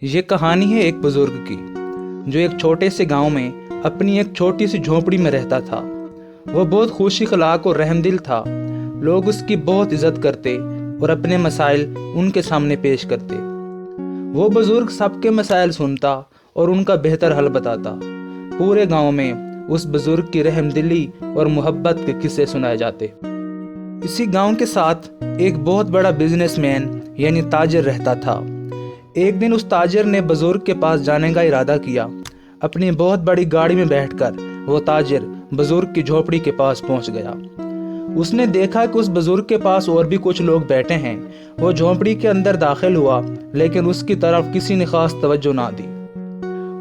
یہ کہانی ہے ایک بزرگ کی جو ایک چھوٹے سے گاؤں میں اپنی ایک چھوٹی سی جھونپڑی میں رہتا تھا۔ وہ بہت خوش اخلاق اور رحم دل تھا۔ لوگ اس کی بہت عزت کرتے اور اپنے مسائل ان کے سامنے پیش کرتے۔ وہ بزرگ سب کے مسائل سنتا اور ان کا بہتر حل بتاتا۔ پورے گاؤں میں اس بزرگ کی رحم دلی اور محبت کے قصے سنائے جاتے۔ اسی گاؤں کے ساتھ ایک بہت بڑا بزنس مین یعنی تاجر رہتا تھا۔ ایک دن اس تاجر نے بزرگ کے پاس جانے کا ارادہ کیا۔ اپنی بہت بڑی گاڑی میں بیٹھ کر وہ تاجر بزرگ کی جھونپڑی کے پاس پہنچ گیا۔ اس نے دیکھا کہ اس بزرگ کے پاس اور بھی کچھ لوگ بیٹھے ہیں۔ وہ جھونپڑی کے اندر داخل ہوا لیکن اس کی طرف کسی نے خاص توجہ نہ دی۔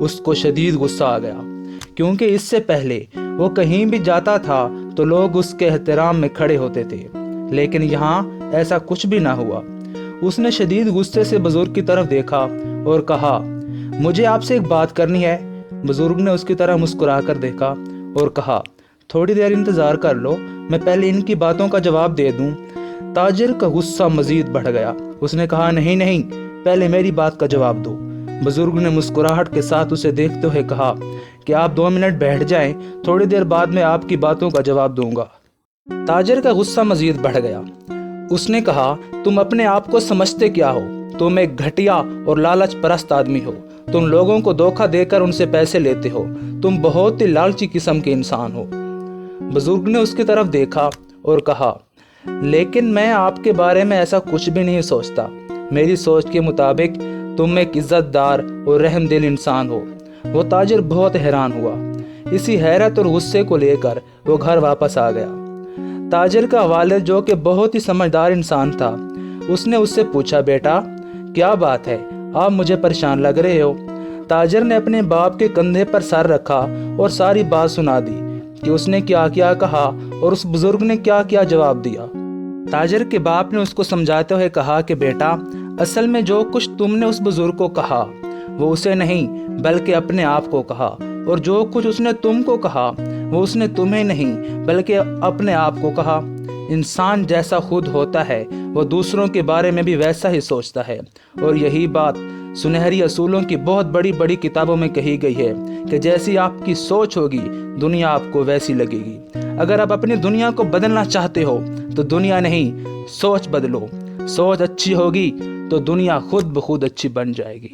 اس کو شدید غصہ آ گیا کیونکہ اس سے پہلے وہ کہیں بھی جاتا تھا تو لوگ اس کے احترام میں کھڑے ہوتے تھے، لیکن یہاں ایسا کچھ بھی نہ ہوا۔ اس نے شدید غصے سے بزرگ کی طرف دیکھا اور کہا، مجھے آپ سے ایک بات کرنی ہے۔ بزرگ نے اس کی طرف مسکرا کر دیکھا اور کہا، تھوڑی دیر انتظار کر لو، میں پہلے ان کی باتوں کا جواب دے دوں۔ تاجر کا غصہ مزید بڑھ گیا۔ اس نے کہا، نہیں، پہلے میری بات کا جواب دو۔ بزرگ نے مسکراہٹ کے ساتھ اسے دیکھتے ہوئے کہا کہ آپ 2 منٹ بیٹھ جائیں، تھوڑی دیر بعد میں آپ کی باتوں کا جواب دوں گا۔ تاجر کا غصہ مزید بڑھ گیا۔ اس نے کہا، تم اپنے آپ کو سمجھتے کیا ہو؟ تم ایک گھٹیا اور لالچ پرست آدمی ہو۔ تم لوگوں کو دھوکہ دے کر ان سے پیسے لیتے ہو۔ تم بہت ہی لالچی قسم کے انسان ہو۔ بزرگ نے اس کی طرف دیکھا اور کہا، لیکن میں آپ کے بارے میں ایسا کچھ بھی نہیں سوچتا۔ میری سوچ کے مطابق تم ایک عزت دار اور رحم دل انسان ہو۔ وہ تاجر بہت حیران ہوا۔ اسی حیرت اور غصے کو لے کر وہ گھر واپس آ گیا۔ تاجر کا والد جو کہ بہت ہی سمجھدار انسان تھا، اس نے اس سے پوچھا، بیٹا کیا بات ہے؟ آپ مجھے پریشان لگ رہے ہو۔ تاجر نے اپنے باپ کے کندھے پر سر رکھا اور ساری بات سنا دی کہ اس نے کیا کیا کہا اور اس بزرگ نے کیا کیا جواب دیا۔ تاجر کے باپ نے اس کو سمجھاتے ہوئے کہا کہ بیٹا، اصل میں جو کچھ تم نے اس بزرگ کو کہا وہ اسے نہیں بلکہ اپنے آپ کو کہا، اور جو کچھ اس نے تم کو کہا وہ اس نے تمہیں نہیں بلکہ اپنے آپ کو کہا۔ انسان جیسا خود ہوتا ہے وہ دوسروں کے بارے میں بھی ویسا ہی سوچتا ہے، اور یہی بات سنہری اصولوں کی بہت بڑی بڑی کتابوں میں کہی گئی ہے کہ جیسی آپ کی سوچ ہوگی دنیا آپ کو ویسی لگے گی۔ اگر آپ اپنی دنیا کو بدلنا چاہتے ہو تو دنیا نہیں، سوچ بدلو۔ سوچ اچھی ہوگی تو دنیا خود بخود اچھی بن جائے گی۔